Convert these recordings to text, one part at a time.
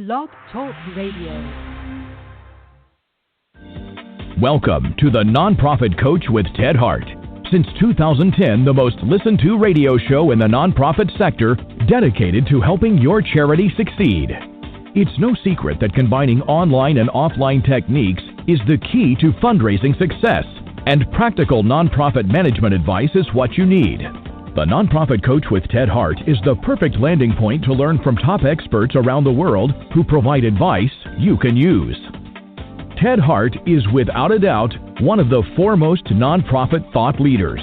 Blog Talk Radio. Welcome to the Nonprofit Coach with Ted Hart. Since 2010, the most listened to radio show in the nonprofit sector dedicated to helping your charity succeed. It's no secret that combining online and offline techniques is the key to fundraising success, and practical nonprofit management advice is what you need. The Nonprofit Coach with Ted Hart is the perfect landing point to learn from top experts around the world who provide advice you can use. Ted Hart is without a doubt one of the foremost nonprofit thought leaders.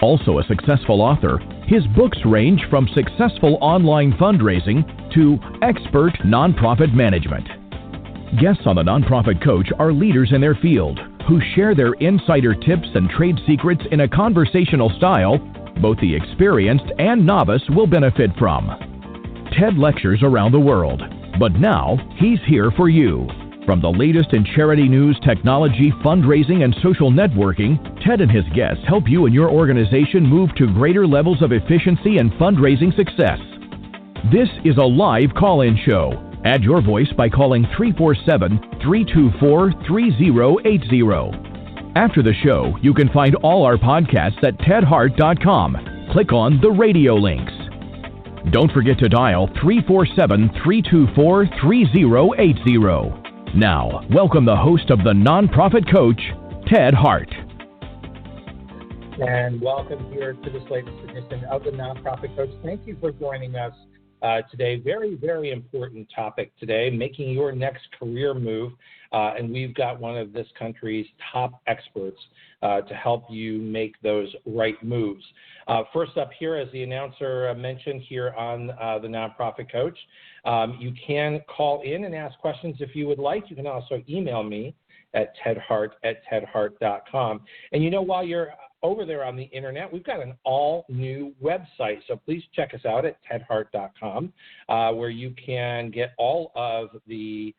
Also a successful author, his books range from successful online fundraising to expert nonprofit management. Guests on the Nonprofit Coach are leaders in their field who share their insider tips and trade secrets in a conversational style both the experienced and novice will benefit from. Ted lectures around the world, but now he's here for you. From the latest in charity news, technology, fundraising, and social networking, Ted and his guests help you and your organization move to greater levels of efficiency and fundraising success. This is a live call-in show. Add your voice by calling 347-324-3080. After the show, you can find all our podcasts at tedhart.com. Click on the radio links. Don't forget to dial 347-324-3080. Now, welcome the host of the Nonprofit Coach, Ted Hart. And welcome here to this latest edition of the Nonprofit Coach. Thank you for joining us today. Very, very important topic today, making your next career move. And we've got one of this country's top experts to help you make those right moves. First up here, as the announcer mentioned here on the Nonprofit Coach, you can call in and ask questions if you would like. You can also email me at tedhart@tedhart.com. And while you're over there on the internet, we've got an all-new website. So please check us out at tedhart.com, where you can get all of the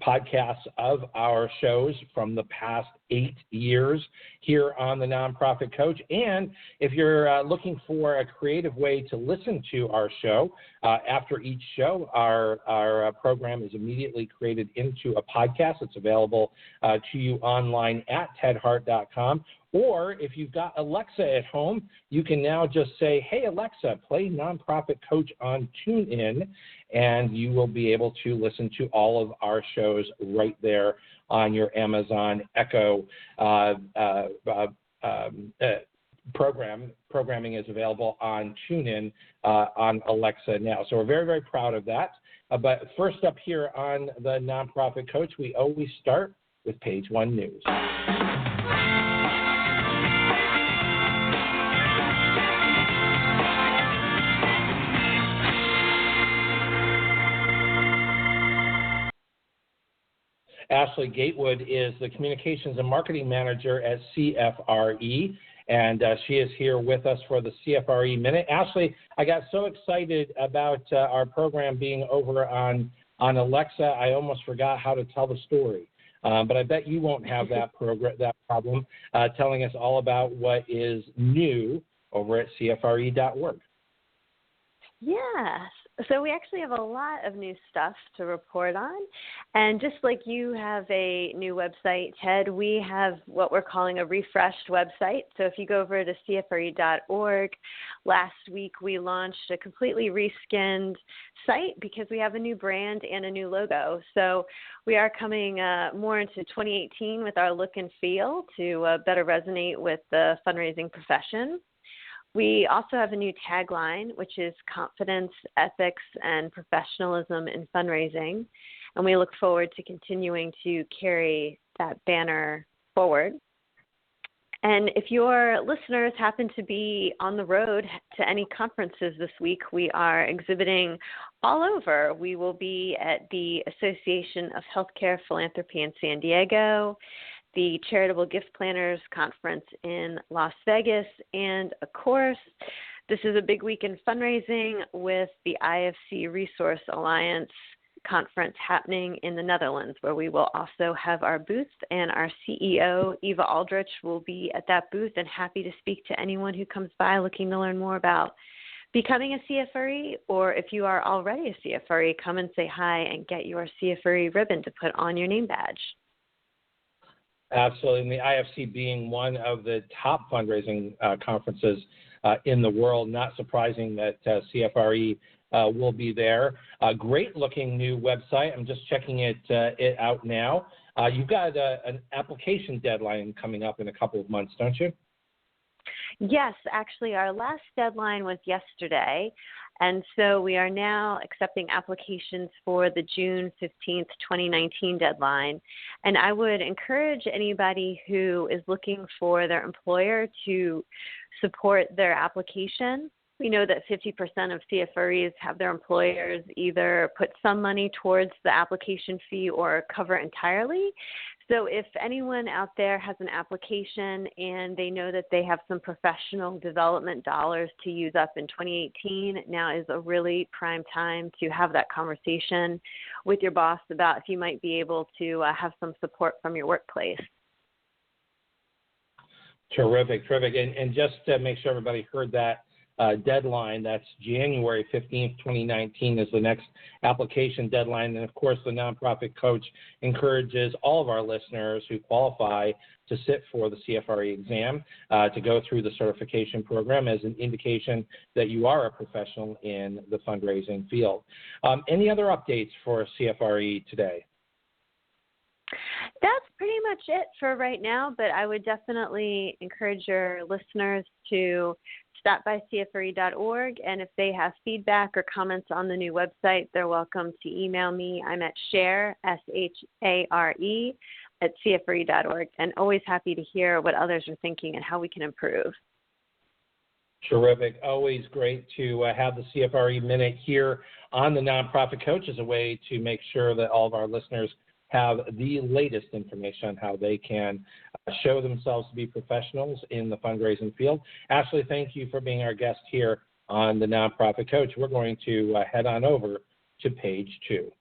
podcasts of our shows from the past 8 years here on the Nonprofit Coach. And if you're looking for a creative way to listen to our show, after each show, our program is immediately created into a podcast. It's available to you online at tedhart.com. Or if you've got Alexa at home, you can now just say, "Hey, Alexa, play Nonprofit Coach on TuneIn," and you will be able to listen to all of our shows right there on your Amazon Echo Programming is available on TuneIn on Alexa now. So we're very, very proud of that. But first up here on the Nonprofit Coach, we always start with Page One News. Ashley Gatewood is the Communications and Marketing Manager at CFRE, and she is here with us for the CFRE Minute. Ashley, I got so excited about our program being over on Alexa, I almost forgot how to tell the story. But I bet you won't have that problem telling us all about what is new over at CFRE.org. Yes. So we actually have a lot of new stuff to report on. And just like you have a new website, Ted, we have what we're calling a refreshed website. So if you go over to CFRE.org, last week we launched a completely reskinned site because we have a new brand and a new logo. So we are coming more into 2018 with our look and feel to better resonate with the fundraising profession. We also have a new tagline, which is confidence, ethics, and professionalism in fundraising. And we look forward to continuing to carry that banner forward. And if your listeners happen to be on the road to any conferences this week, we are exhibiting all over. We will be at the Association of Healthcare Philanthropy in San Diego, the Charitable Gift Planners Conference in Las Vegas, and of course, this is a big week in fundraising with the IFC Resource Alliance conference happening in the Netherlands, where we will also have our booth, and our CEO, Eva Aldrich, will be at that booth and happy to speak to anyone who comes by looking to learn more about becoming a CFRE, or if you are already a CFRE, come and say hi and get your CFRE ribbon to put on your name badge. Absolutely, and the IFC being one of the top fundraising conferences in the world, not surprising that CFRE will be there. A great-looking new website. I'm just checking it out now. You've got an application deadline coming up in a couple of months, don't you? Yes, actually, our last deadline was yesterday, and so we are now accepting applications for the June 15th, 2019 deadline. And I would encourage anybody who is looking for their employer to support their application. We know that 50% of CFREs have their employers either put some money towards the application fee or cover entirely. So if anyone out there has an application and they know that they have some professional development dollars to use up in 2018, now is a really prime time to have that conversation with your boss about if you might be able to have some support from your workplace. Terrific. And just to make sure everybody heard that, deadline, that's January 15th, 2019 is the next application deadline. And of course, the Nonprofit Coach encourages all of our listeners who qualify to sit for the CFRE exam, to go through the certification program as an indication that you are a professional in the fundraising field. Any other updates for CFRE today? That's pretty much it for right now, but I would definitely encourage your listeners to stop by CFRE.org, and if they have feedback or comments on the new website, they're welcome to email me. I'm at share, SHARE, at CFRE.org, and always happy to hear what others are thinking and how we can improve. Terrific. Always great to have the CFRE Minute here on the Nonprofit Coach as a way to make sure that all of our listeners have the latest information on how they can show themselves to be professionals in the fundraising field. Ashley, thank you for being our guest here on the Nonprofit Coach. We're going to head on over to page 2.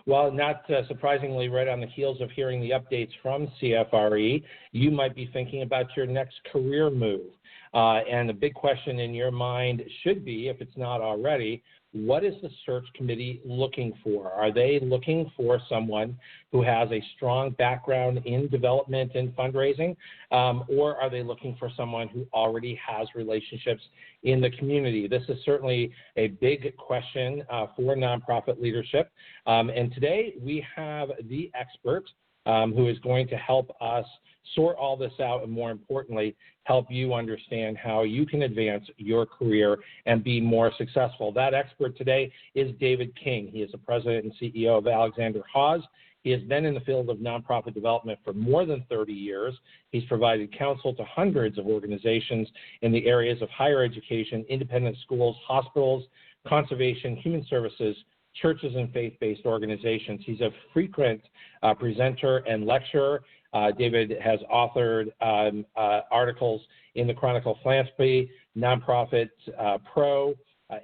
Well, not surprisingly, right on the heels of hearing the updates from CFRE, you might be thinking about your next career move. And the big question in your mind should be, if it's not already, what is the search committee looking for? Are they looking for someone who has a strong background in development and fundraising, or are they looking for someone who already has relationships in the community? This is certainly a big question for nonprofit leadership. And today we have the expert who is going to help us sort all this out and, more importantly, help you understand how you can advance your career and be more successful. That expert today is David King. He is the president and CEO of Alexander Haas. He has been in the field of nonprofit development for more than 30 years. He's provided counsel to hundreds of organizations in the areas of higher education, independent schools, hospitals, conservation, human services, churches, and faith-based organizations. He's a frequent presenter and lecturer. David has authored articles in the Chronicle of Philanthropy, Nonprofit Pro,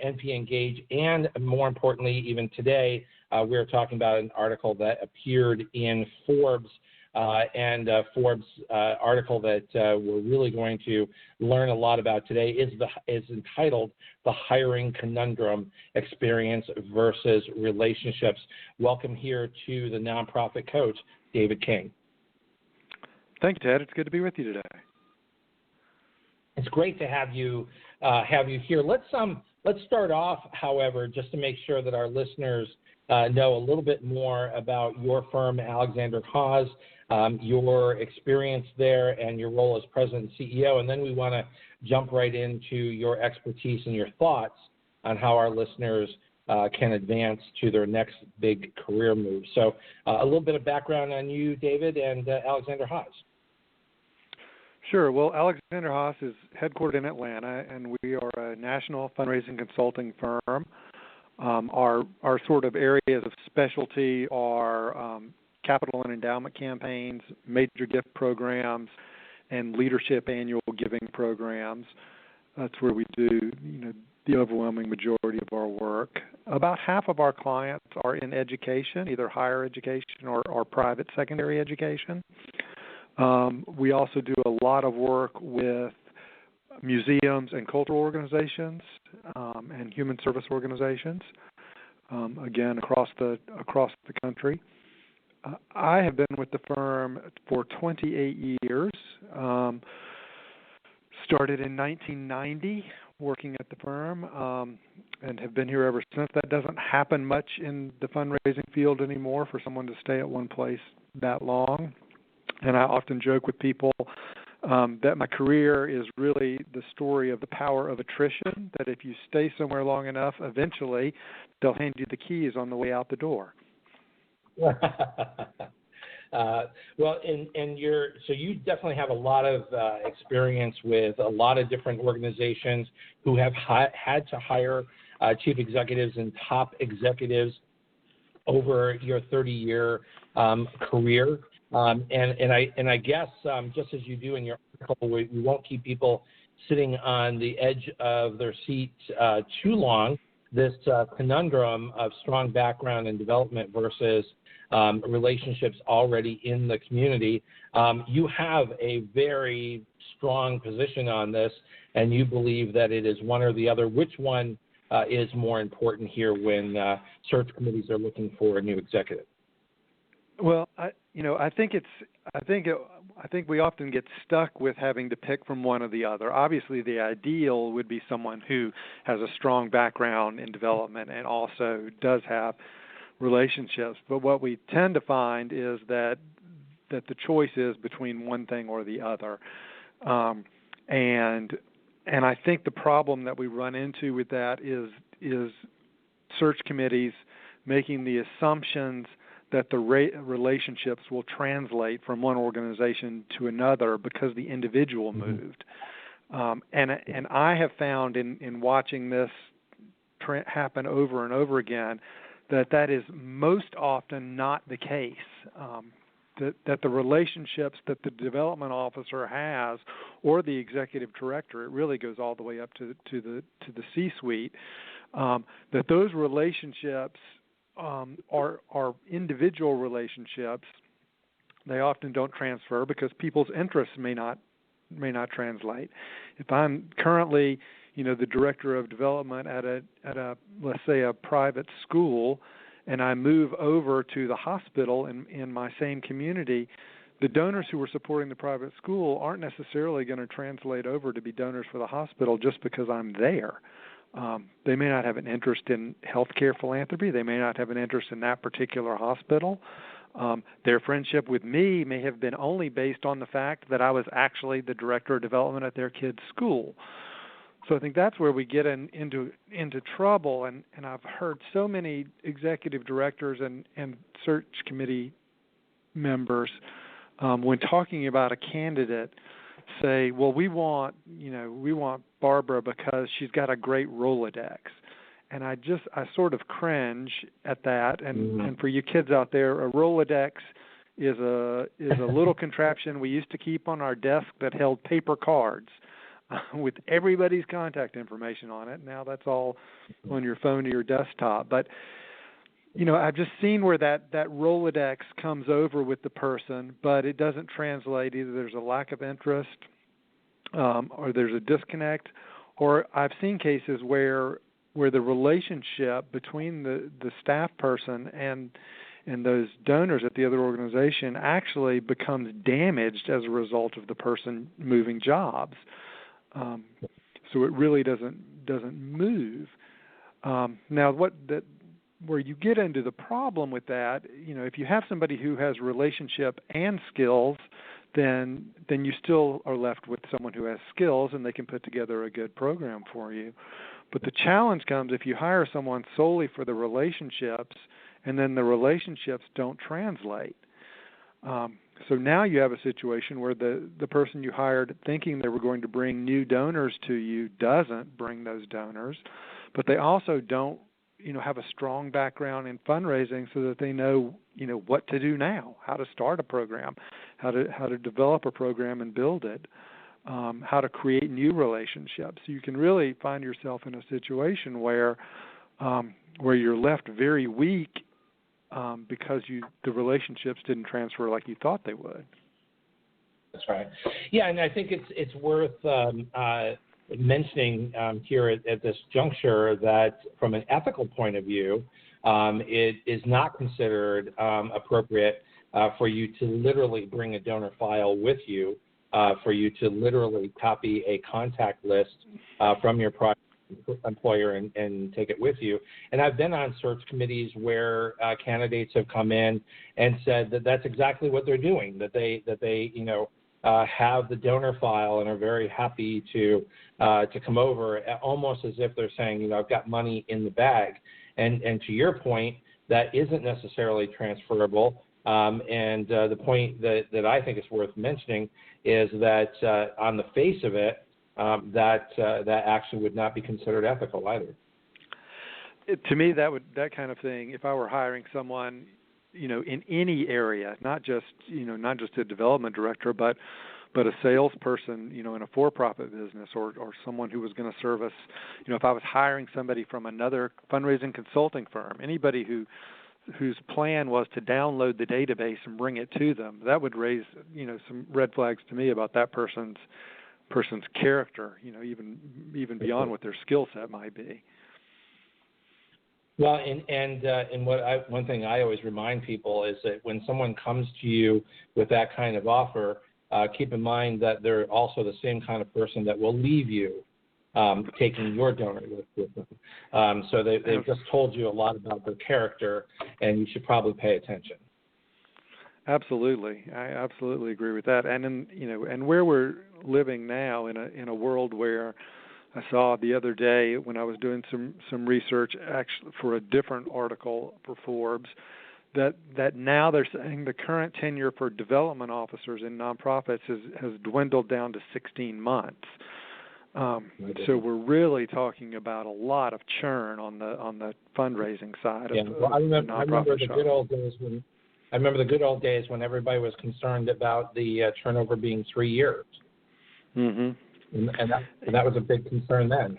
npEngage, and more importantly, even today, we're talking about an article that appeared in Forbes, and Forbes article that we're really going to learn a lot about today is entitled "The Hiring Conundrum: Experience versus Relationships." Welcome here to the Nonprofit Coach, David King. Thank you, Ted. It's good to be with you today. It's great to have you here. Let's start off, however, just to make sure that our listeners know a little bit more about your firm, Alexander Haas, your experience there, and your role as president and CEO. And then we want to jump right into your expertise and your thoughts on how our listeners can advance to their next big career move. So a little bit of background on you, David, and Alexander Haas. Sure. Well, Alexander Haas is headquartered in Atlanta, and we are a national fundraising consulting firm. Our sort of areas of specialty are capital and endowment campaigns, major gift programs, and leadership annual giving programs. That's where we do, the overwhelming majority of our work. About half of our clients are in education, either higher education or private secondary education. We also do a lot of work with museums and cultural organizations and human service organizations, again, across the country. I have been with the firm for 28 years. Started in 1990 working at the firm and have been here ever since. That doesn't happen much in the fundraising field anymore for someone to stay at one place that long. And I often joke with people that my career is really the story of the power of attrition, that if you stay somewhere long enough, eventually they'll hand you the keys on the way out the door. So you definitely have a lot of experience with a lot of different organizations who have had to hire chief executives and top executives over your 30-year career. And I guess just as you do in your article, we won't keep people sitting on the edge of their seat too long. This conundrum of strong background and development versus relationships already in the community. You have a very strong position on this, and you believe that it is one or the other. Which one is more important here when search committees are looking for a new executive? Well, I think we often get stuck with having to pick from one or the other. Obviously, the ideal would be someone who has a strong background in development and also does have relationships. But what we tend to find is that the choice is between one thing or the other. And I think the problem that we run into with that is search committees making the assumptions that the relationships will translate from one organization to another because the individual moved. And I have found in watching this happen over and over again that is most often not the case. That the relationships that the development officer has or the executive director, it really goes all the way up to the C-suite, that those relationships are individual relationships. They often don't transfer because people's interests may not translate. If I'm currently, the director of development at a let's say a private school, and I move over to the hospital in my same community, the donors who were supporting the private school aren't necessarily going to translate over to be donors for the hospital just because I'm there. They may not have an interest in healthcare philanthropy. They may not have an interest in that particular hospital. Their friendship with me may have been only based on the fact that I was actually the director of development at their kid's school. So I think that's where we get into trouble. And I've heard so many executive directors and search committee members when talking about a candidate say, well, we want Barbara because she's got a great Rolodex. And I sort of cringe at that. And for you kids out there, a Rolodex is a little contraption we used to keep on our desk that held paper cards with everybody's contact information on it. Now that's all on your phone or your desktop. But I've just seen where that Rolodex comes over with the person, but it doesn't translate. Either there's a lack of interest or there's a disconnect, or I've seen cases where the relationship between the staff person and those donors at the other organization actually becomes damaged as a result of the person moving jobs. So it really doesn't move. Now, where you get into the problem with that, if you have somebody who has relationship and skills, then you still are left with someone who has skills and they can put together a good program for you. But the challenge comes if you hire someone solely for the relationships and then the relationships don't translate. So now you have a situation where the person you hired thinking they were going to bring new donors to you doesn't bring those donors, but they also don't have a strong background in fundraising so that they know what to do now, how to start a program, how to develop a program and build it. how to create new relationships. You can really find yourself in a situation where you're left very weak because the relationships didn't transfer like you thought they would. That's right. Yeah, and I think it's worth mentioning here at this juncture that from an ethical point of view, it is not considered appropriate for you to literally bring a donor file with you, for you to literally copy a contact list from your project employer and take it with you. And I've been on search committees where candidates have come in and said that that's exactly what they're doing, that they have the donor file and are very happy to come over, almost as if they're saying, I've got money in the bag. And to your point, that isn't necessarily transferable. And the point that I think is worth mentioning is that on the face of it, that action would not be considered ethical either. To me, that kind of thing, if I were hiring someone, in any area, not just a development director, but a salesperson, in a for-profit business, or someone who was going to service, if I was hiring somebody from another fundraising consulting firm, anybody whose plan was to download the database and bring it to them, that would raise, some red flags to me about that person's character, even beyond what their skill set might be. Well, and one thing I always remind people is that when someone comes to you with that kind of offer, keep in mind that they're also the same kind of person that will leave you taking your donor list with them. So they've just told you a lot about their character, and you should probably pay attention. Absolutely, I absolutely agree with that. And and where we're living now in a world where I saw the other day when I was doing some research actually for a different article for Forbes that now they're saying the current tenure for development officers in nonprofits has dwindled down to 16 months. So we're really talking about a lot of churn on the fundraising side. I remember the good old days when. I remember the good old days when everybody was concerned about the turnover being 3 years. Mm-hmm. And that was a big concern then.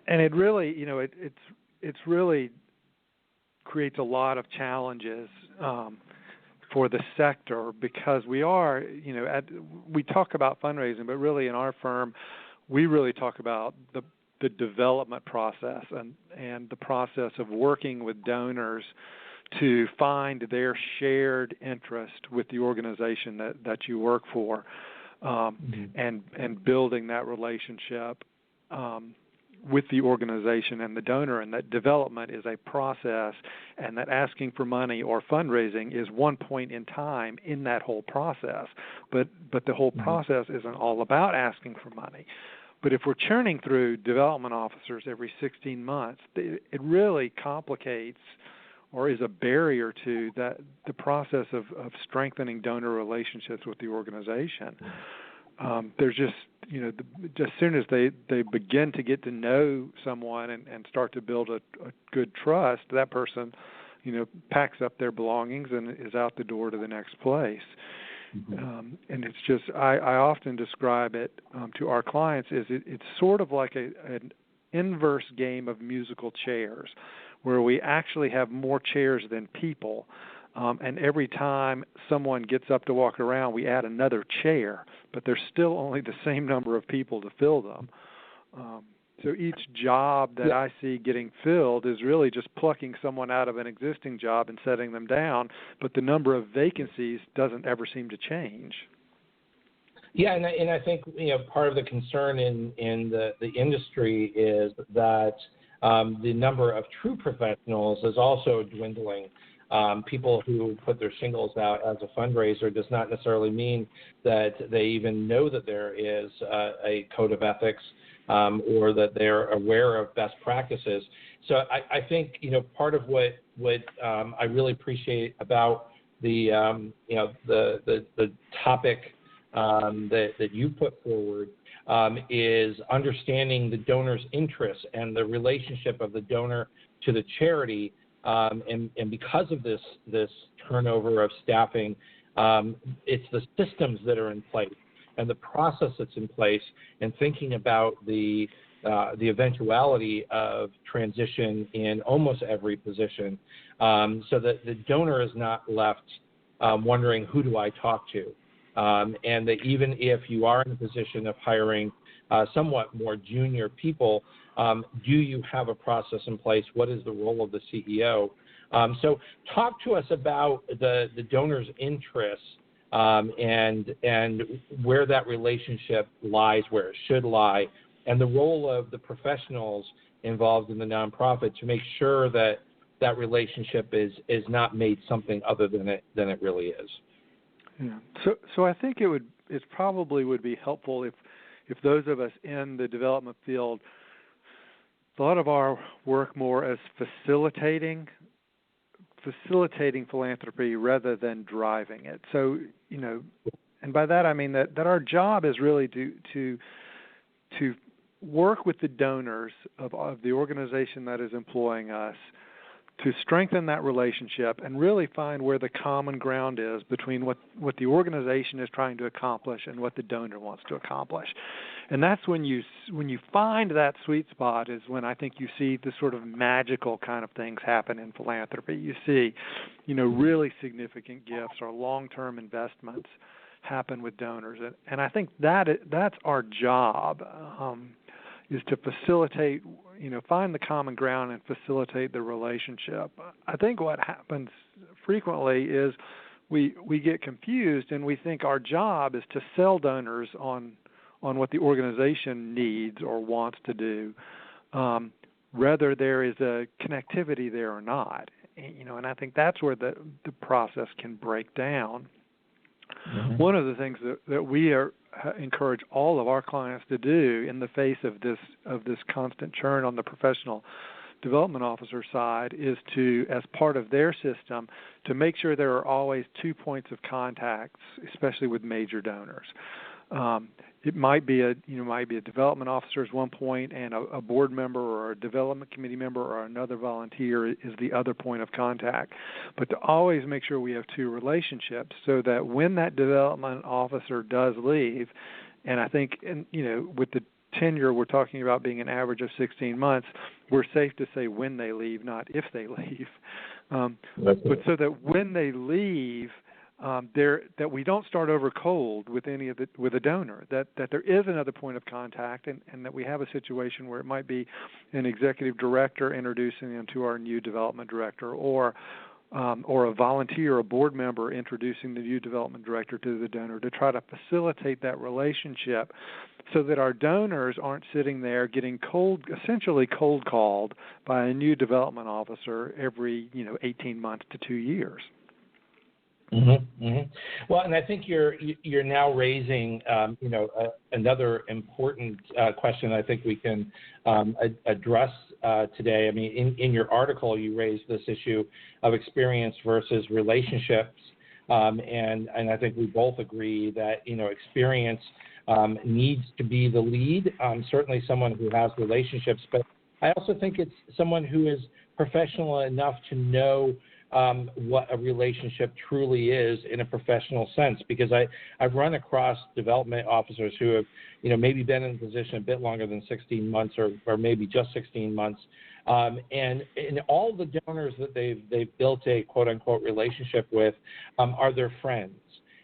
And it really, it's really creates a lot of challenges for the sector because we are, we talk about fundraising, but really in our firm, we really talk about the development process and the process of working with donors to find their shared interest with the organization that you work for, and building that relationship with the organization and the donor. And that development is a process, and that asking for money or fundraising is one point in time in that whole process. But the whole process isn't all about asking for money. But if we're churning through development officers every 16 months, it really complicates or is a barrier to the process of strengthening donor relationships with the organization. There's just, just as soon as they begin to get to know someone and start to build a good trust, that person, packs up their belongings and is out the door to the next place. Mm-hmm. And it's just, I often describe it to our clients as it's sort of like an inverse game of musical chairs, where we actually have more chairs than people. And every time someone gets up to walk around, we add another chair, but there's still only the same number of people to fill them. So each job that I see getting filled is really just plucking someone out of an existing job and setting them down, but the number of vacancies doesn't ever seem to change. Yeah, and I think part of the concern in the industry is that the number of true professionals is also dwindling. People who put their shingles out as a fundraiser does not necessarily mean that they even know that there is a code of ethics or that they're aware of best practices. So I think part of what I really appreciate about the topic that you put forward is understanding the donor's interests and the relationship of the donor to the charity. And because of this turnover of staffing, it's the systems that are in place. and the process that's in place, and thinking about the eventuality of transition in almost every position, so that the donor is not left wondering, who do I talk to? And that even if you are in a position of hiring somewhat more junior people, do you have a process in place? What is the role of the CEO? So talk to us about the donor's interests and where that relationship lies, where it should lie, and the role of the professionals involved in the nonprofit to make sure that that relationship is not made something other than it really is. Yeah. So I think it probably would be helpful if those of us in the development field thought of our work more as facilitating philanthropy rather than driving it. So, and by that I mean that our job is really to work with the donors of the organization that is employing us to strengthen that relationship and really find where the common ground is between what the organization is trying to accomplish and what the donor wants to accomplish. And that's when you find that sweet spot is when I think you see the sort of magical kind of things happen in philanthropy. You see, really significant gifts or long-term investments happen with donors. And I think that's our job, is to facilitate, find the common ground and facilitate the relationship. I think what happens frequently is we get confused and we think our job is to sell donors on what the organization needs or wants to do, whether there is a connectivity there or not. And I think that's where the process can break down. Mm-hmm. One of the things that we encourage all of our clients to do in the face of this constant churn on the professional development officer side is to, as part of their system, to make sure there are always 2 points of contacts, especially with major donors. It might be a development officer is one point, and a board member or a development committee member or another volunteer is the other point of contact. But to always make sure we have 2 relationships, so that when that development officer does leave, and I think with the tenure we're talking about being an average of 16 months, we're safe to say when they leave, not if they leave. But so that when they leave, that we don't start over cold with with a donor, that there is another point of contact, and that we have a situation where it might be an executive director introducing them to our new development director, or a volunteer, a board member introducing the new development director to the donor, to try to facilitate that relationship, so that our donors aren't sitting there getting essentially cold called by a new development officer every 18 months to 2 years. Mm-hmm, mm-hmm. Well, and I think you're now raising, another important question I think we can address today. I mean, in your article, you raised this issue of experience versus relationships, and I think we both agree that experience needs to be the lead. Certainly, someone who has relationships, but I also think it's someone who is professional enough to know what a relationship truly is in a professional sense, because I've run across development officers who have maybe been in a position a bit longer than 16 months or maybe just 16 months, and all the donors that they've built a quote unquote relationship with are their friends.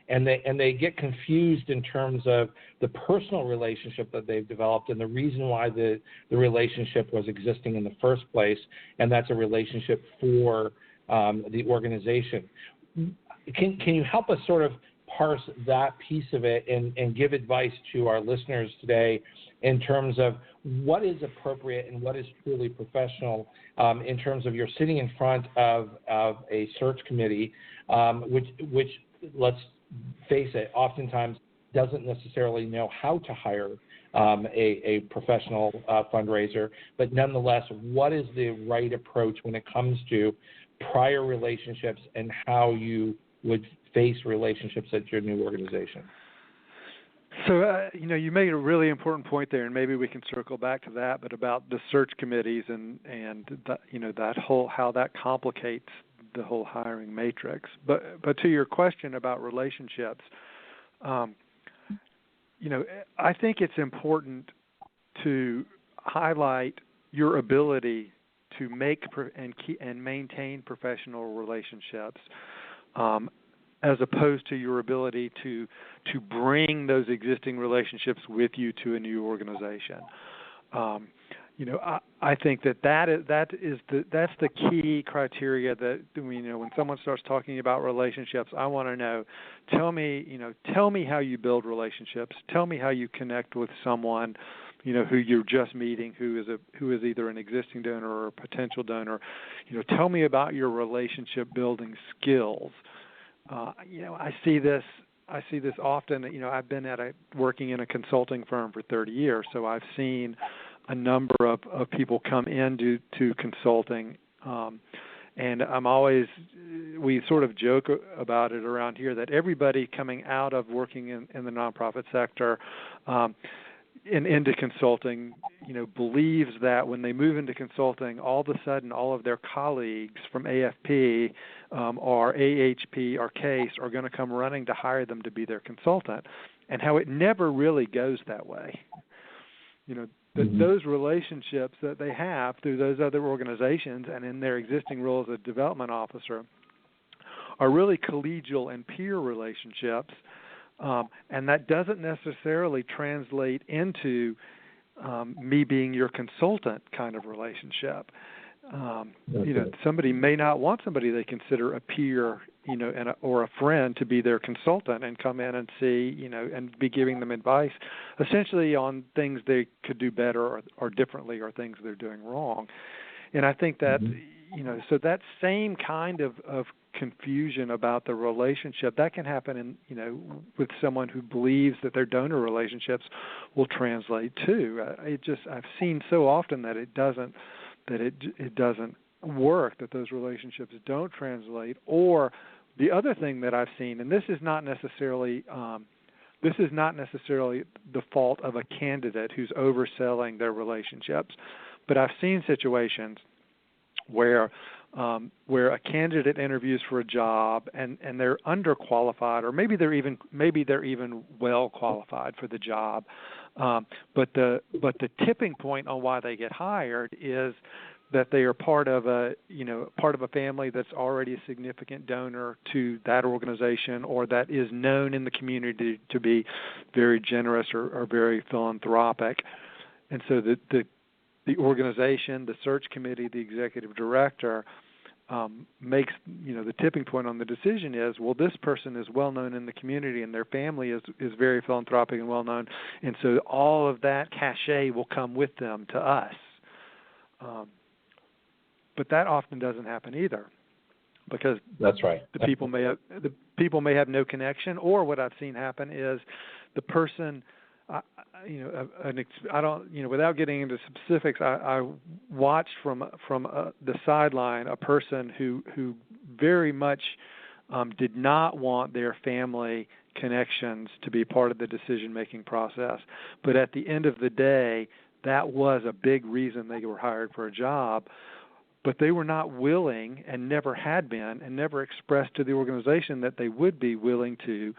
And they get confused in terms of the personal relationship that they've developed and the reason why the relationship was existing in the first place, and that's a relationship for the organization. Can you help us sort of parse that piece of it and give advice to our listeners today in terms of what is appropriate and what is truly professional, in terms of you're sitting in front of a search committee, which let's face it, oftentimes doesn't necessarily know how to hire a professional fundraiser, but nonetheless, what is the right approach when it comes to prior relationships and how you would face relationships at your new organization? So, you made a really important point there, and maybe we can circle back to that, but about the search committees and that whole, how that complicates the whole hiring matrix. But to your question about relationships, I think it's important to highlight your ability to make and maintain professional relationships, as opposed to your ability to bring those existing relationships with you to a new organization. I think that's the key criteria that when someone starts talking about relationships, I want to know. Tell me how you build relationships. Tell me how you connect with someone, who you're just meeting, who is either an existing donor or a potential donor. Tell me about your relationship building skills. I see this often. I've been working in a consulting firm for 30 years, so I've seen a number of people come into consulting, and we sort of joke about it around here that everybody coming out of working in the nonprofit sector and into consulting, believes that when they move into consulting, all of a sudden all of their colleagues from AFP or AHP or CASE are going to come running to hire them to be their consultant, and how it never really goes that way. Those relationships that they have through those other organizations and in their existing role as a development officer are really collegial and peer relationships, and that doesn't necessarily translate into me being your consultant kind of relationship. Somebody may not want somebody they consider a peer, or a friend to be their consultant and come in and see, and be giving them advice, essentially on things they could do better or differently, or things they're doing wrong. And I think that, so that same kind of confusion about the relationship that can happen with someone who believes that their donor relationships will translate too. I've seen so often that it doesn't work, that those relationships don't translate. Or the other thing that I've seen, and this is not necessarily the fault of a candidate who's overselling their relationships, but I've seen situations where a candidate interviews for a job and they're underqualified, or maybe they're even well qualified for the job, but the tipping point on why they get hired is that they are part of a family that's already a significant donor to that organization, or that is known in the community to be very generous or very philanthropic. And so the organization, the search committee, the executive director makes, the tipping point on the decision is, well, this person is well known in the community and their family is very philanthropic and well known, and so all of that cachet will come with them to us. But that often doesn't happen either, because that's right. The people may have no connection, or what I've seen happen is the person, without getting into specifics, I watched from the sideline a person who very much did not want their family connections to be part of the decision-making process, but at the end of the day, that was a big reason they were hired for a job. But they were not willing, and never had been, and never expressed to the organization that they would be willing to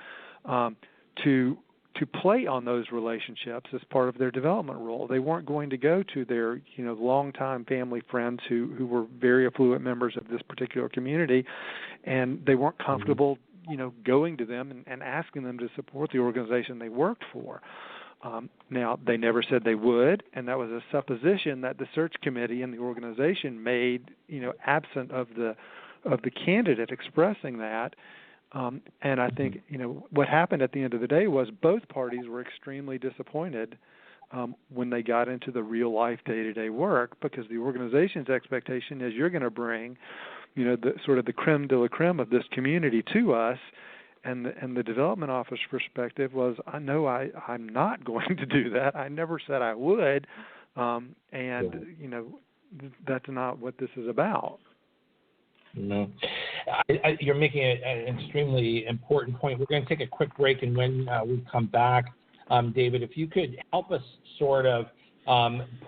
play on those relationships as part of their development role. They weren't going to go to their longtime family friends who were very affluent members of this particular community, and they weren't comfortable going to them and asking them to support the organization they worked for. Now, they never said they would, and that was a supposition that the search committee and the organization made, absent of the candidate expressing that. And I think, what happened at the end of the day was both parties were extremely disappointed when they got into the real life day-to-day work, because the organization's expectation is you're going to bring, the sort of the creme de la creme of this community to us. And the development office perspective was, I'm not going to do that. I never said I would, that's not what this is about. No, you're making an extremely important point. We're going to take a quick break, and when we come back, David, if you could help us sort of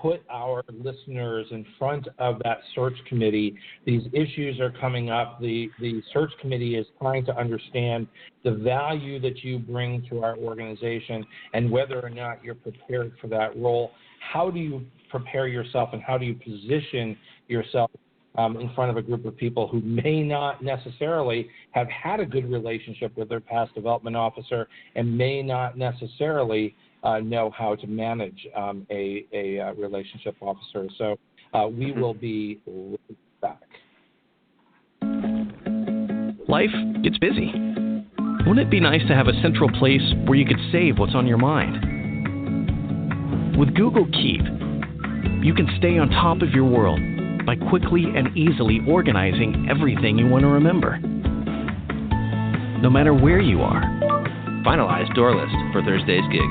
put our listeners in front of that search committee. These issues are coming up. The search committee is trying to understand the value that you bring to our organization and whether or not you're prepared for that role. How do you prepare yourself and how do you position yourself in front of a group of people who may not necessarily have had a good relationship with their past development officer and may not necessarily know how to manage a relationship officer. So we will be right back. Life gets busy. Wouldn't it be nice to have a central place where you could save what's on your mind? With Google Keep, you can stay on top of your world by quickly and easily organizing everything you want to remember. No matter where you are. Finalize door list for Thursday's gig.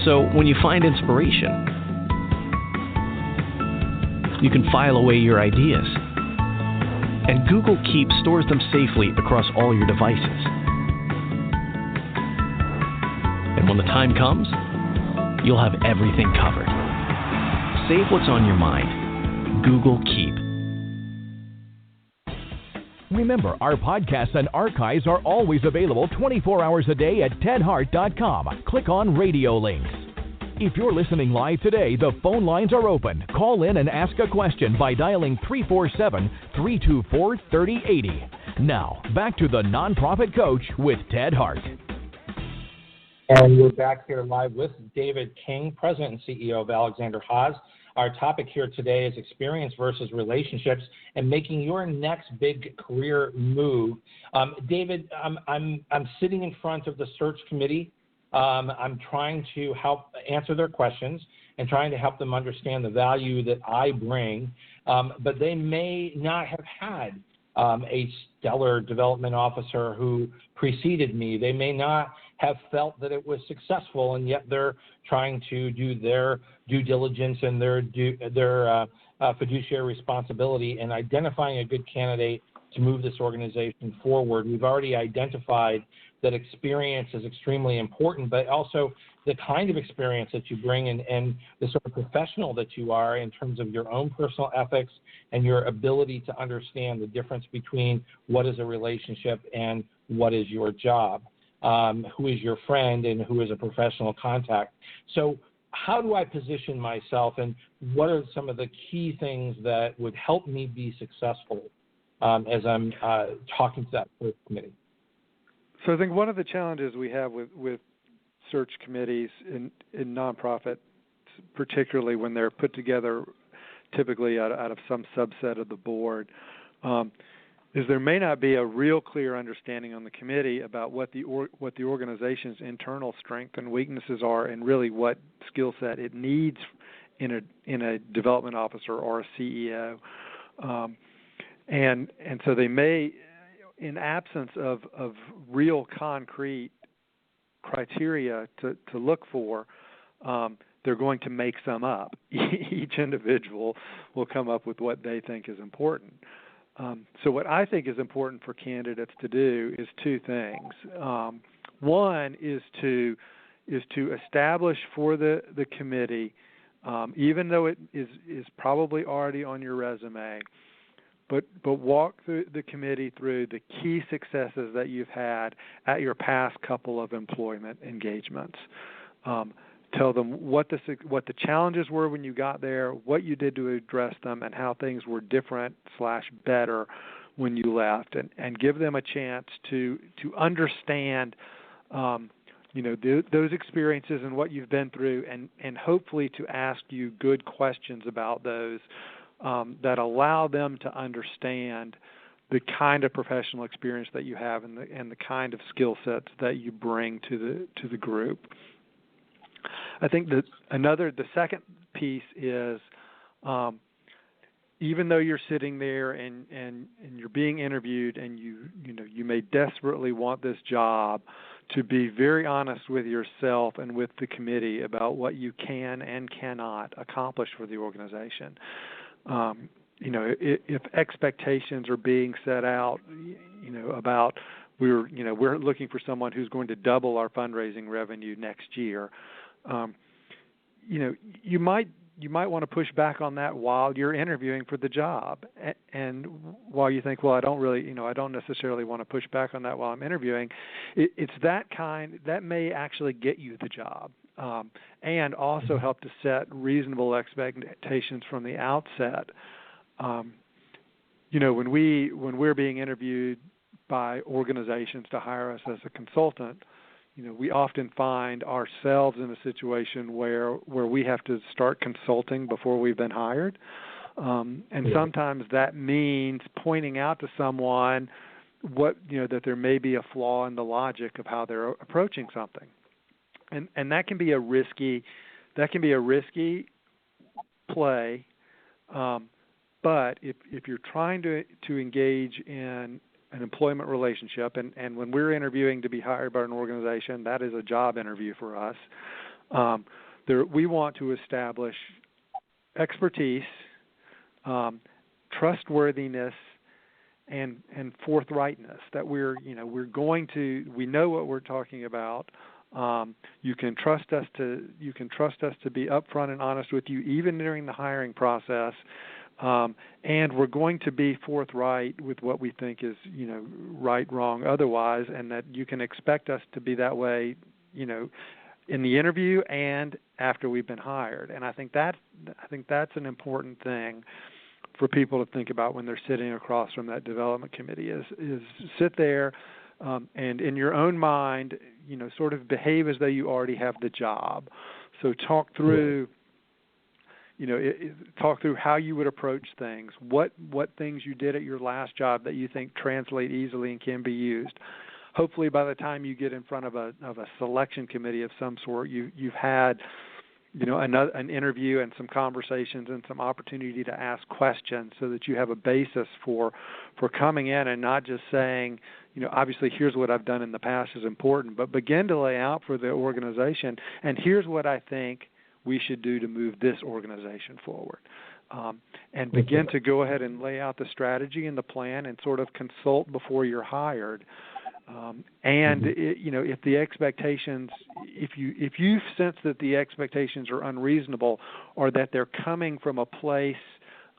So when you find inspiration, you can file away your ideas. And Google Keep stores them safely across all your devices. And when the time comes, you'll have everything covered. Save what's on your mind. Google Keep. Remember, our podcasts and archives are always available 24 hours a day at tedhart.com. Click on radio links. If you're listening live today, the phone lines are open. Call in and ask a question by dialing 347-324-3080. Now, back to the Nonprofit Coach with Ted Hart. And we're back here live with David King, President and CEO of Alexander Haas. Our topic here today is experience versus relationships and making your next big career move. David, I'm sitting in front of the search committee. I'm trying to help answer their questions and trying to help them understand the value that I bring, but they may not have had a stellar development officer who preceded me. They may not have felt that it was successful, and yet they're trying to do their due diligence and their fiduciary responsibility in identifying a good candidate to move this organization forward. We've already identified that experience is extremely important, but also the kind of experience that you bring and the sort of professional that you are in terms of your own personal ethics and your ability to understand the difference between what is a relationship and what is your job, who is your friend and who is a professional contact. So how do I position myself, and what are some of the key things that would help me be successful as I'm talking to that first committee? So I think one of the challenges we have with search committees in nonprofits, particularly when they're put together typically out of some subset of the board, is there may not be a real clear understanding on the committee about what the organization's internal strengths and weaknesses are, and really what skill set it needs in a development officer or a CEO, and so they may, in absence of real concrete criteria to look for, they're going to make some up. Each individual will come up with what they think is important. So what I think is important for candidates to do is two things. One is to establish for the committee, even though it is probably already on your resume, but walk the committee through the key successes that you've had at your past couple of employment engagements. Tell them what the challenges were when you got there, what you did to address them, and how things were different/better when you left, and give them a chance to understand, those experiences and what you've been through, and hopefully to ask you good questions about those that allow them to understand the kind of professional experience that you have and the kind of skill sets that you bring to the group. I think that the second piece is, even though you're sitting there and you're being interviewed, and you may desperately want this job, to be very honest with yourself and with the committee about what you can and cannot accomplish for the organization. If expectations are being set out, about we're looking for someone who's going to double our fundraising revenue next year. You might want to push back on that while you're interviewing for the job, and while you think, well, I don't necessarily want to push back on that while I'm interviewing. It's that may actually get you the job, and also help to set reasonable expectations from the outset. When we're being interviewed by organizations to hire us as a consultant, we often find ourselves in a situation where we have to start consulting before we've been hired. And sometimes that means pointing out to someone that there may be a flaw in the logic of how they're approaching something. And that can be a risky play. But if you're trying to engage in an employment relationship, and when we're interviewing to be hired by an organization, that is a job interview for us. We want to establish expertise, trustworthiness, and forthrightness. That we know what we're talking about. You can trust us to be upfront and honest with you, even during the hiring process. And we're going to be forthright with what we think is, right, wrong, otherwise, and that you can expect us to be that way, in the interview and after we've been hired. And I think that's an important thing for people to think about when they're sitting across from that development committee is sit there and in your own mind, sort of behave as though you already have the job. So talk through. Talk through how you would approach things, what things you did at your last job that you think translate easily and can be used. Hopefully, by the time you get in front of a selection committee of some sort, you've had an interview and some conversations and some opportunity to ask questions, so that you have a basis for coming in and not just saying, obviously here's what I've done in the past is important, but begin to lay out for the organization, and here's what I think we should do to move this organization forward, and begin to go ahead and lay out the strategy and the plan and sort of consult before you're hired. If the expectations, if you sense that the expectations are unreasonable, or that they're coming from a place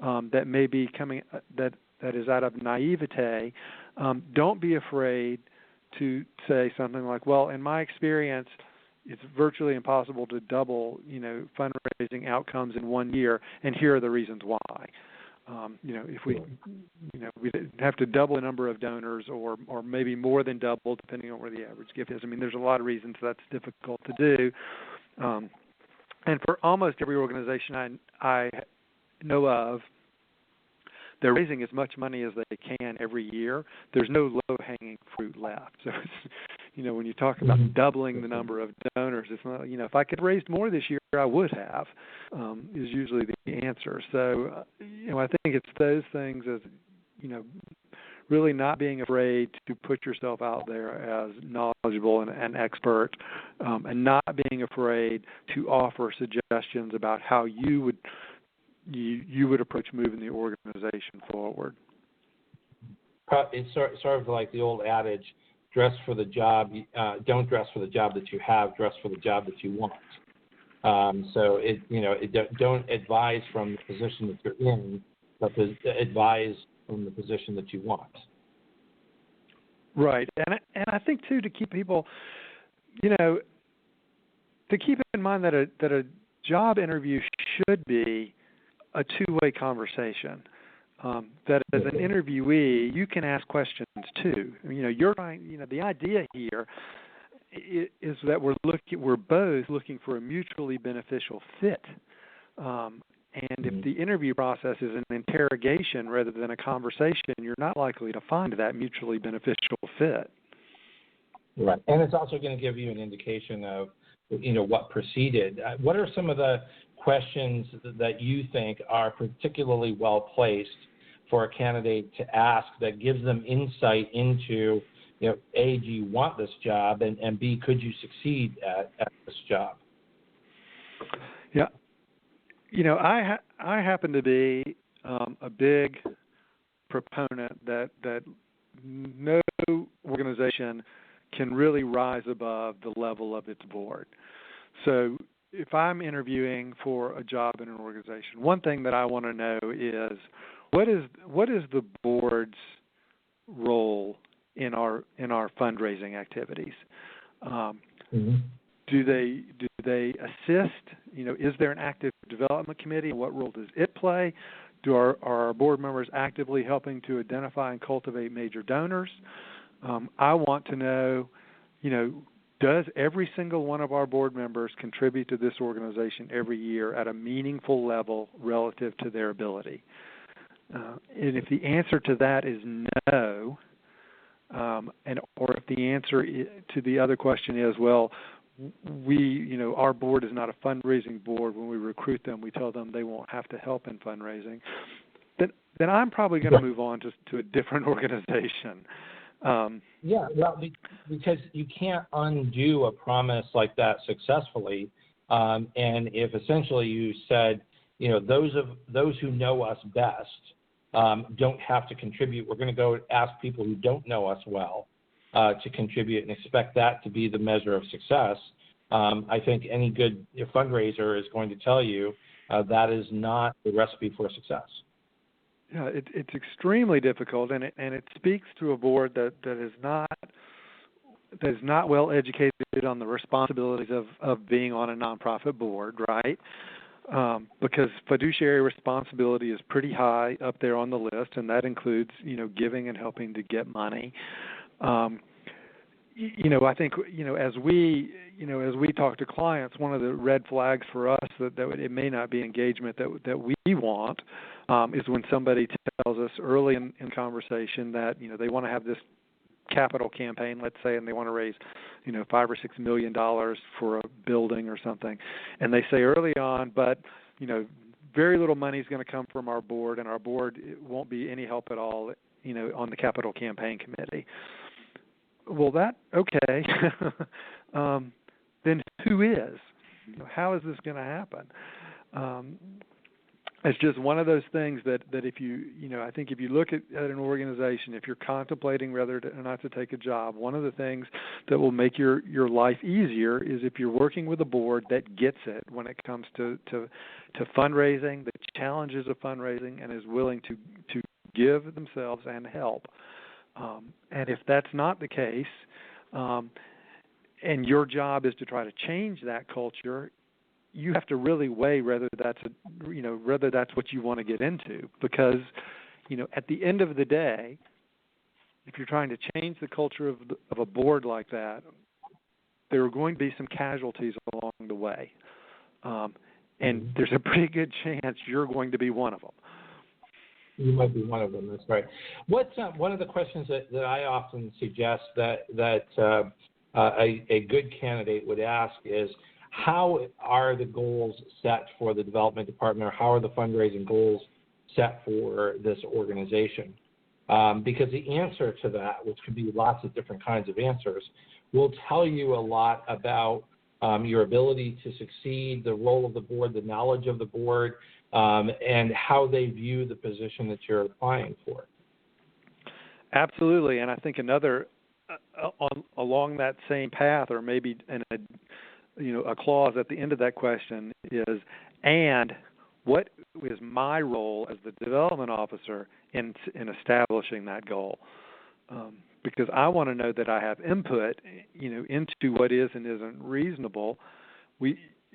that may be coming that is out of naivete, don't be afraid to say something like, well, in my experience, it's virtually impossible to double, fundraising outcomes in 1 year, and here are the reasons why. If we have to double the number of donors, or maybe more than double, depending on where the average gift is. I mean, there's a lot of reasons that's difficult to do. And for almost every organization I know of, they're raising as much money as they can every year. There's no low-hanging fruit left. So it's, when you talk about doubling the number of donors, it's not, if I could have raised more this year, I would have, is usually the answer. So, I think it's those things as, really not being afraid to put yourself out there as knowledgeable and expert, and not being afraid to offer suggestions about how you would approach moving the organization forward. It's sort of like the old adage, dress for the job, don't dress for the job that you have, dress for the job that you want. Don't advise from the position that you're in, but advise from the position that you want. Right, and I think too, to keep people, to keep in mind that a job interview should be a two-way conversation. That as an interviewee, you can ask questions too. The idea here is that we're both looking for a mutually beneficial fit. And if the interview process is an interrogation rather than a conversation, you're not likely to find that mutually beneficial fit. Right, and it's also going to give you an indication of, what preceded. What are some of the questions that you think are particularly well placed for a candidate to ask that gives them insight into, A, do you want this job, and B, could you succeed at this job? Yeah. I happen to be a big proponent that no organization can really rise above the level of its board. So, if I'm interviewing for a job in an organization, one thing that I want to know is what is the board's role in our fundraising activities? Do they assist? Is there an active development committee? What role does it play? Are our board members actively helping to identify and cultivate major donors? I want to know, does every single one of our board members contribute to this organization every year at a meaningful level relative to their ability? And if the answer to that is no, or if the answer to the other question is, well, our board is not a fundraising board. When we recruit them, we tell them they won't have to help in fundraising. Then I'm probably going to move on to a different organization. Because you can't undo a promise like that successfully. And if essentially you said, those who know us best don't have to contribute, we're going to go ask people who don't know us well to contribute and expect that to be the measure of success. I think any good fundraiser is going to tell you that is not the recipe for success. Yeah, it's extremely difficult, and it speaks to a board that is not well educated on the responsibilities of being on a nonprofit board, right? Because fiduciary responsibility is pretty high up there on the list, and that includes giving and helping to get money. I think as we talk to clients, one of the red flags for us that it may not be engagement that we want is when somebody tells us early in conversation that they want to have this capital campaign, let's say, and they want to raise $5 or $6 million for a building or something, and they say early on, but very little money is going to come from our board, and our board won't be any help at all, on the capital campaign committee. Well, okay. Then who is? How is this going to happen? It's just one of those things that if I think if you look at an organization, if you're contemplating whether or not to take a job, one of the things that will make your life easier is if you're working with a board that gets it when it comes to fundraising, the challenges of fundraising, and is willing to give themselves and help. And if that's not the case, and your job is to try to change that culture, you have to really weigh whether that's what you want to get into. Because, at the end of the day, if you're trying to change the culture of a board like that, there are going to be some casualties along the way, and there's a pretty good chance you're going to be one of them. You might be one of them. That's right. What's one of the questions that I often suggest that a good candidate would ask is, how are the goals set for the development department, or how are the fundraising goals set for this organization? Because the answer to that, which could be lots of different kinds of answers, will tell you a lot about your ability to succeed, the role of the board, the knowledge of the board, and how they view the position that you're applying for. Absolutely, and I think another along that same path, or maybe a clause at the end of that question is, and what is my role as the development officer in establishing that goal? Because I want to know that I have input, into what is and isn't reasonable.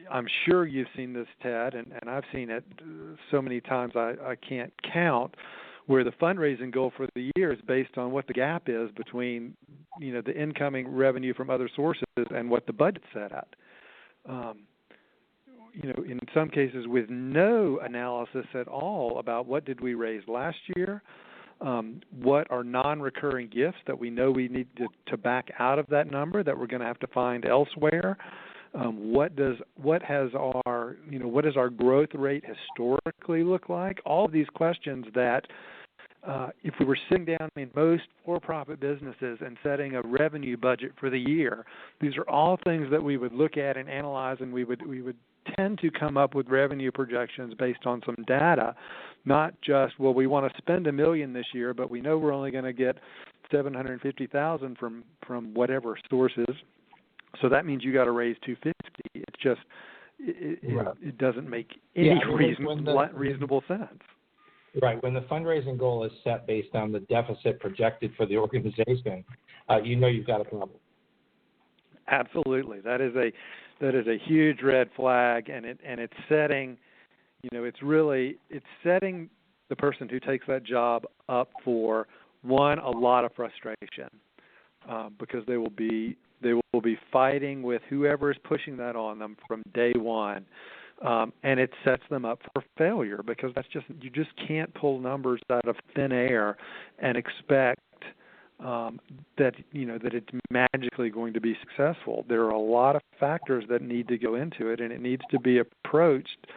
I'm sure you've seen this, Ted, and I've seen it so many times I can't count, where the fundraising goal for the year is based on what the gap is between, the incoming revenue from other sources and what the budget's set at. In some cases with no analysis at all about what did we raise last year, what are non-recurring gifts that we know we need to back out of that number that we're going to have to find elsewhere. What does our growth rate historically look like? All of these questions that if we were sitting down in most for-profit businesses and setting a revenue budget for the year, these are all things that we would look at and analyze, and we would tend to come up with revenue projections based on some data, not just, well, we want to spend $1 million this year, but we know we're only going to get $750,000 from whatever sources. So that means you got to raise $250,000. It's just it doesn't make any reasonable sense. Right. When the fundraising goal is set based on the deficit projected for the organization, you've got a problem. Absolutely. That is a huge red flag, and it's setting, it's setting the person who takes that job up for a lot of frustration, because they will be fighting with whoever is pushing that on them from day one. And it sets them up for failure, because you just can't pull numbers out of thin air and expect that it's magically going to be successful. There are a lot of factors that need to go into it, and it needs to be approached,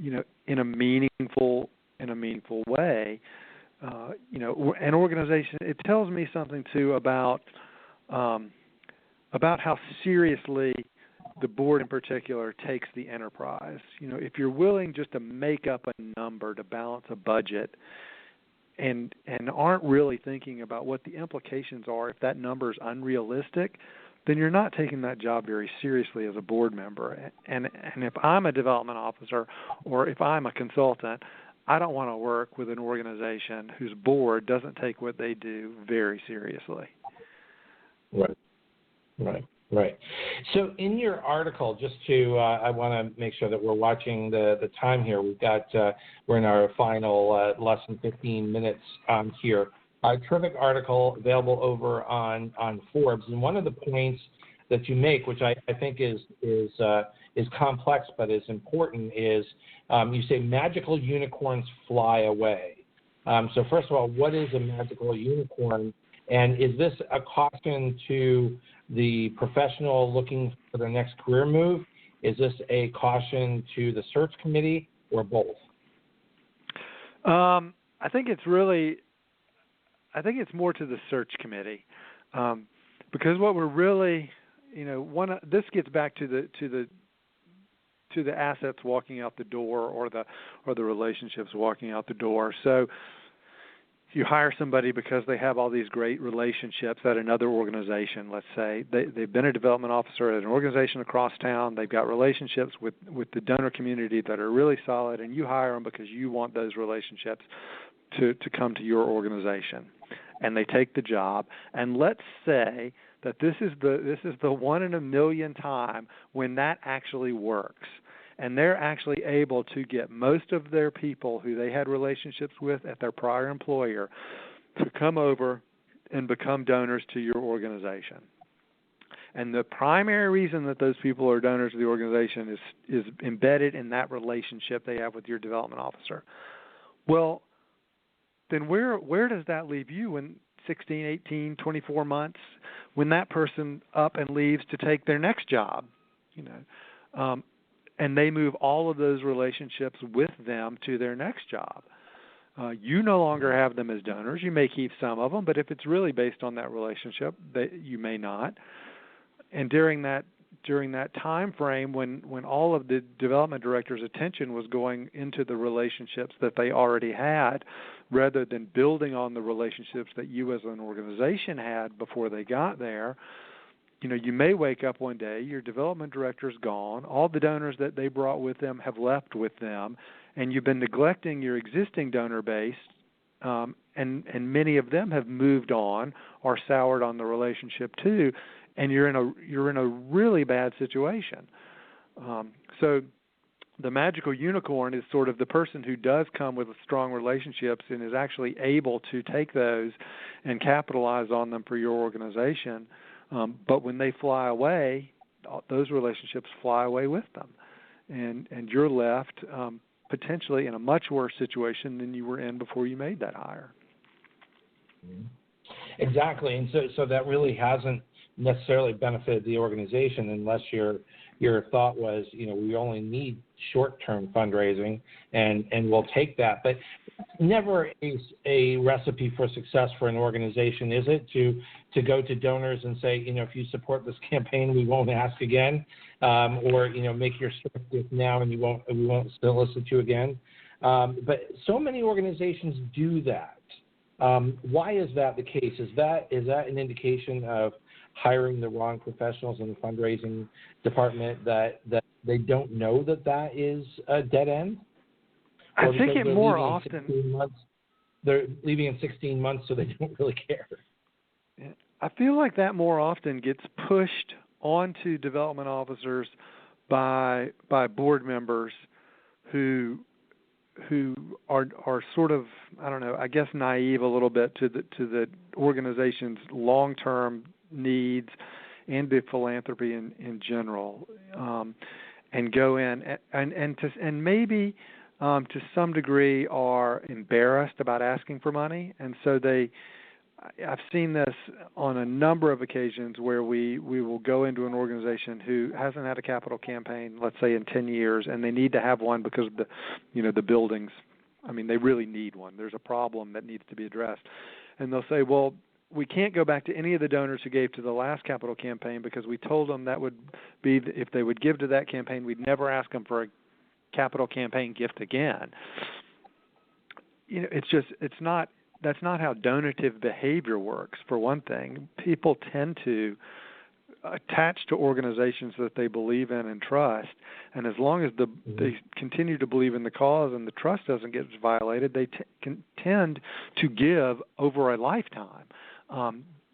in a meaningful way. An organization. It tells me something too about how seriously the board in particular takes the enterprise. If you're willing just to make up a number to balance a budget and aren't really thinking about what the implications are if that number is unrealistic, then you're not taking that job very seriously as a board member. And if I'm a development officer or if I'm a consultant, I don't want to work with an organization whose board doesn't take what they do very seriously. Right. So in your article, just to, I want to make sure that we're watching the time here. We're in our final less than 15 minutes here. A terrific article available over on Forbes, and one of the points that you make, which I think is complex but is important, is you say magical unicorns fly away. So first of all, what is a magical unicorn? And is this a caution to the professional looking for their next career move? Is this a caution to the search committee, or both? I think it's more to the search committee, because what we're really, this gets back to the assets walking out the door, or the relationships walking out the door. So you hire somebody because they have all these great relationships at another organization. Let's say they've been a development officer at an organization across town. They've got relationships with the donor community that are really solid, and you hire them because you want those relationships to come to your organization. And they take the job. And let's say that this is the 1 in a million time when that actually works. And they're actually able to get most of their people who they had relationships with at their prior employer to come over and become donors to your organization. And the primary reason that those people are donors to the organization is embedded in that relationship they have with your development officer. Well, then where does that leave you in 16, 18, 24 months when that person up and leaves to take their next job? And they move all of those relationships with them to their next job. You no longer have them as donors. You may keep some of them, but if it's really based on that relationship, you may not. And during that time frame, when all of the development director's attention was going into the relationships that they already had, rather than building on the relationships that you as an organization had before they got there, you may wake up one day, your development director's gone, all the donors that they brought with them have left with them, and you've been neglecting your existing donor base, and many of them have moved on or soured on the relationship too, and you're in a really bad situation. So the magical unicorn is sort of the person who does come with strong relationships and is actually able to take those and capitalize on them for your organization. But when they fly away, those relationships fly away with them, and you're left potentially in a much worse situation than you were in before you made that hire. Exactly, and so that really hasn't necessarily benefited the organization unless your thought was, we only need short-term fundraising, and we'll take that. But never is a recipe for success for an organization, is it, to go to donors and say, if you support this campaign, we won't ask again, or make your strike gift now and we won't solicit you again. But so many organizations do that. Why is that the case? Is that an indication of hiring the wrong professionals in the fundraising department that they don't know that is a dead end? I think it more often. They're leaving in 16 months, so they don't really care. I feel like that more often gets pushed onto development officers by board members who are sort of, I don't know, I guess naive a little bit to the organization's long-term needs and the philanthropy in general, and go in and maybe to some degree are embarrassed about asking for money, and so I've seen this on a number of occasions where we will go into an organization who hasn't had a capital campaign, let's say in 10 years, and they need to have one because of the buildings. I mean, they really need one. There's a problem that needs to be addressed. And they'll say, well, we can't go back to any of the donors who gave to the last capital campaign because we told them that would be, if they would give to that campaign, we'd never ask them for a capital campaign gift again. That's not how donative behavior works, for one thing. People tend to attach to organizations that they believe in and trust, and as long as they continue to believe in the cause and the trust doesn't get violated, they tend to give over a lifetime,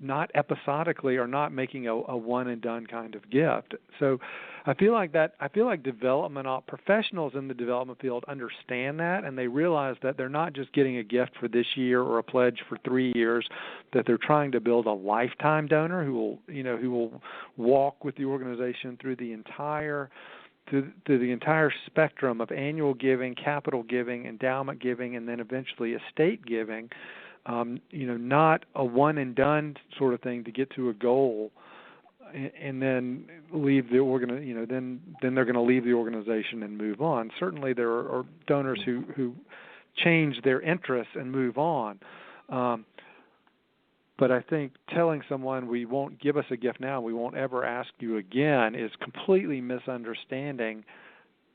not episodically or not making a one and done kind of gift. So I feel like development professionals in the development field understand that, and they realize that they're not just getting a gift for this year or a pledge for 3 years, that they're trying to build a lifetime donor who will walk with the organization through the entire spectrum of annual giving, capital giving, endowment giving, and then eventually estate giving. Not a one and done sort of thing to get to a goal, and then leave the then they're going to leave the organization and move on. Certainly, there are donors who change their interests and move on. But I think telling someone we won't give us a gift now, we won't ever ask you again, is completely misunderstanding,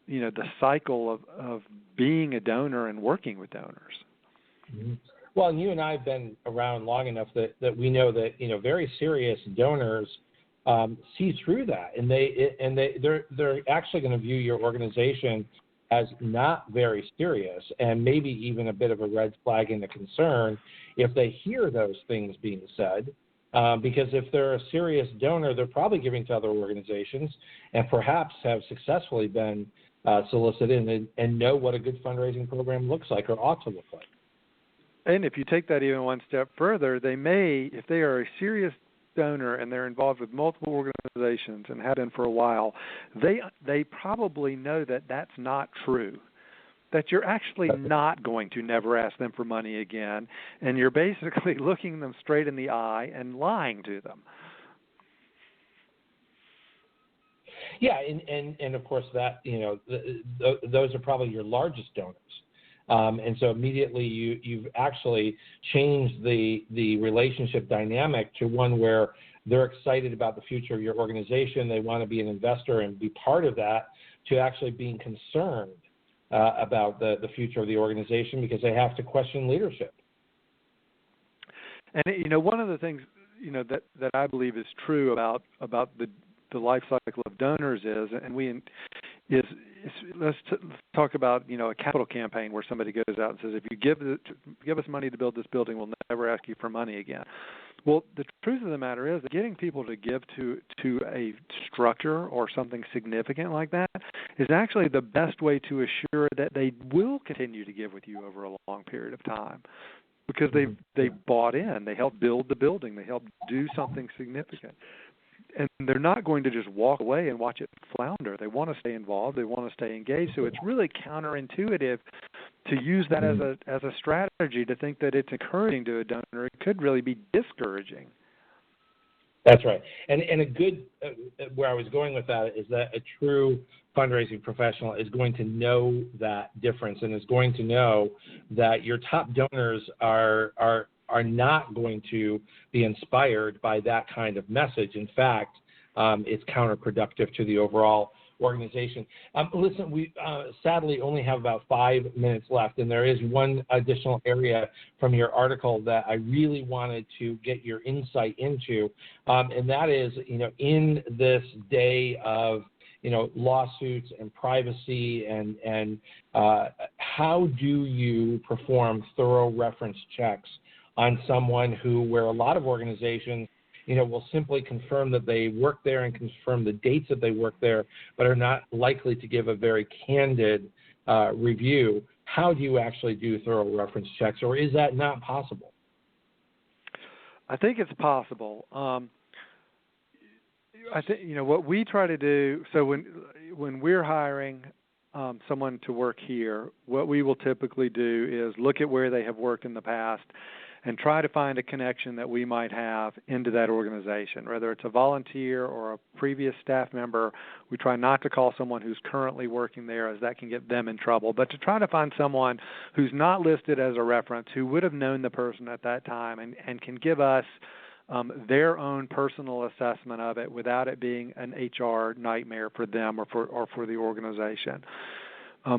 the cycle of being a donor and working with donors. Mm-hmm. Well, and you and I have been around long enough that we know that very serious donors see through that, and they're actually going to view your organization as not very serious, and maybe even a bit of a red flag and a concern if they hear those things being said. Because if they're a serious donor, they're probably giving to other organizations and perhaps have successfully been solicited and know what a good fundraising program looks like or ought to look like. And if you take that even one step further, they may, if they are a serious donor and they're involved with multiple organizations and have been for a while, they probably know that that's not true, that you're actually not going to never ask them for money again, and you're basically looking them straight in the eye and lying to them. Yeah, and of course that, those are probably your largest donors. And so immediately you've actually changed the relationship dynamic to one where they're excited about the future of your organization. They want to be an investor and be part of that, to actually being concerned about the future of the organization because they have to question leadership. And one of the things that I believe is true about the life cycle of donors is let's talk about a capital campaign where somebody goes out and says, if you give us money to build this building, we'll never ask you for money again. Well, the truth of the matter is that getting people to give to a structure or something significant like that is actually the best way to assure that they will continue to give with you over a long period of time, because they bought in, they helped build the building, they helped do something significant. And they're not going to just walk away and watch it flounder. They want to stay involved. They want to stay engaged. So it's really counterintuitive to use that as a strategy, to think that it's encouraging to a donor. It could really be discouraging. That's right. And a good where I was going with that is that a true fundraising professional is going to know that difference and is going to know that your top donors are not going to be inspired by that kind of message. In fact, it's counterproductive to the overall organization. Listen, we sadly only have about 5 minutes left, and there is one additional area from your article that I really wanted to get your insight into, and that is, in this day of lawsuits and privacy, and how do you perform thorough reference checks on someone where a lot of organizations will simply confirm that they work there and confirm the dates that they work there, but are not likely to give a very candid review? How do you actually do thorough reference checks, or is that not possible? I think it's possible. I think what we try to do. So when we're hiring someone to work here, what we will typically do is look at where they have worked in the past and try to find a connection that we might have into that organization, whether it's a volunteer or a previous staff member. We try not to call someone who's currently working there, as that can get them in trouble, but to try to find someone who's not listed as a reference, who would have known the person at that time and can give us their own personal assessment of it without it being an HR nightmare for them or for the organization.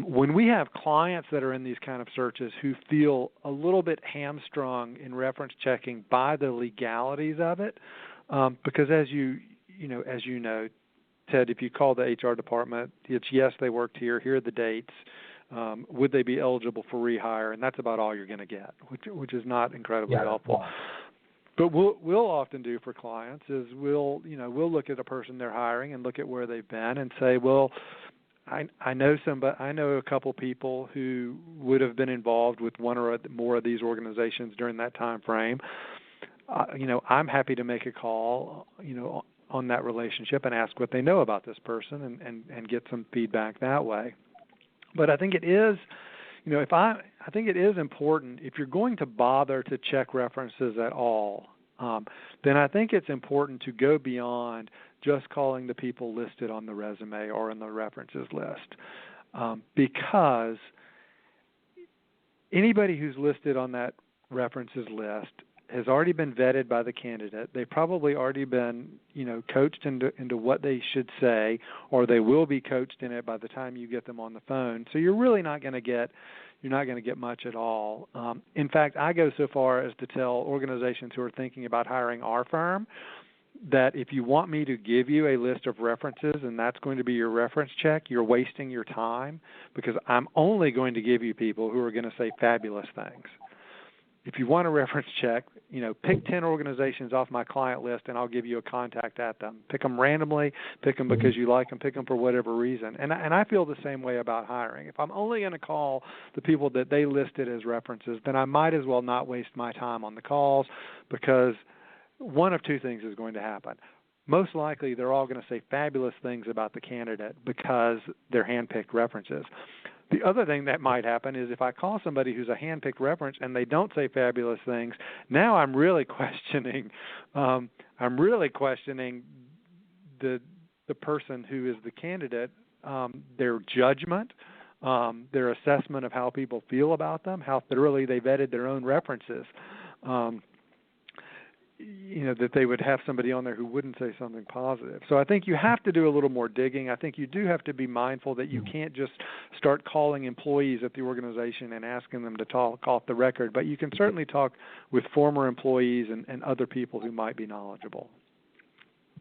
When we have clients that are in these kind of searches who feel a little bit hamstrung in reference checking by the legalities of it, because as you know, Ted, if you call the HR department, it's yes, they worked here. Here are the dates. Would they be eligible for rehire? And that's about all you're going to get, which is not incredibly helpful. But we'll often do for clients is we'll look at a person they're hiring and look at where they've been and say, well, I know a couple people who would have been involved with one or more of these organizations during that time frame. I'm happy to make a call, on that relationship and ask what they know about this person and get some feedback that way. But I think it is, I think it is important if you're going to bother to check references at all, then I think it's important to go beyond just calling the people listed on the resume or in the references list, because anybody who's listed on that references list has already been vetted by the candidate. They've probably already been, coached into what they should say, or they will be coached in it by the time you get them on the phone. So you're really not going to get much at all. In fact, I go so far as to tell organizations who are thinking about hiring our firm that if you want me to give you a list of references and that's going to be your reference check, you're wasting your time, because I'm only going to give you people who are going to say fabulous things. If you want a reference check, pick 10 organizations off my client list and I'll give you a contact at them. Pick them randomly, pick them because you like them, pick them for whatever reason. And I feel the same way about hiring. If I'm only going to call the people that they listed as references, then I might as well not waste my time on the calls, because one of two things is going to happen. Most likely they're all going to say fabulous things about the candidate because they're handpicked references. The other thing that might happen is if I call somebody who's a handpicked reference and they don't say fabulous things, now I'm really questioning the person who is the candidate, their judgment, their assessment of how people feel about them, how thoroughly they vetted their own references. That they would have somebody on there who wouldn't say something positive. So I think you have to do a little more digging. I think you do have to be mindful that you can't just start calling employees at the organization and asking them to talk off the record, but you can certainly talk with former employees and other people who might be knowledgeable.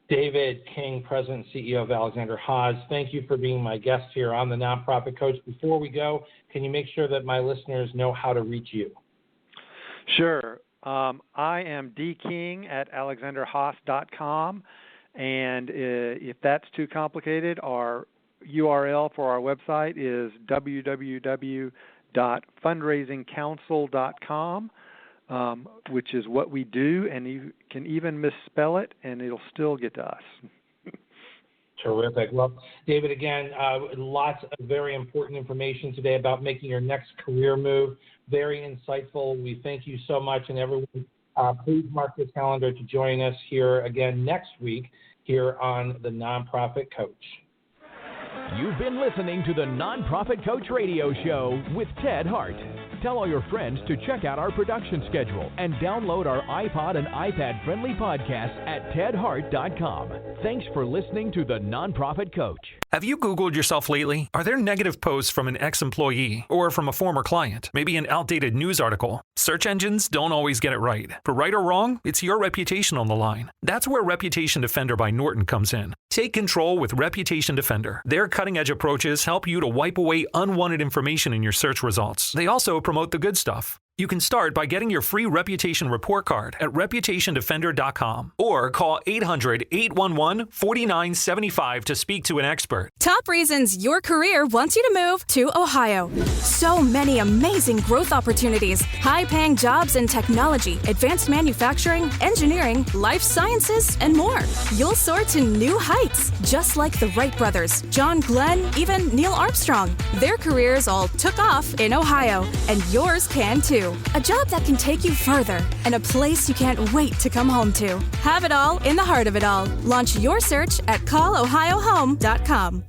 David King, President and CEO of Alexander Haas, thank you for being my guest here on the Nonprofit Coach. Before we go, can you make sure that my listeners know how to reach you? Sure. I am dking@alexanderhaas.com, and if that's too complicated, our URL for our website is www.fundraisingcounsel.com, which is what we do, and you can even misspell it, and it'll still get to us. Terrific. Well, David, again, lots of very important information today about making your next career move. Very insightful. We thank you so much. And everyone, please mark your calendar to join us here again next week here on the Nonprofit Coach. You've been listening to the Nonprofit Coach Radio Show with Ted Hart. Tell all your friends to check out our production schedule and download our iPod and iPad-friendly podcast at tedhart.com. Thanks for listening to the Nonprofit Coach. Have you Googled yourself lately? Are there negative posts from an ex-employee or from a former client? Maybe an outdated news article? Search engines don't always get it right. For right or wrong, it's your reputation on the line. That's where Reputation Defender by Norton comes in. Take control with Reputation Defender. Their cutting-edge approaches help you to wipe away unwanted information in your search results. They also promote the good stuff. You can start by getting your free reputation report card at reputationdefender.com or call 800-811-4975 to speak to an expert. Top reasons your career wants you to move to Ohio. So many amazing growth opportunities, high-paying jobs in technology, advanced manufacturing, engineering, life sciences, and more. You'll soar to new heights, just like the Wright brothers, John Glenn, even Neil Armstrong. Their careers all took off in Ohio, and yours can too. A job that can take you further, and a place you can't wait to come home to. Have it all in the heart of it all. Launch your search at callohiohome.com.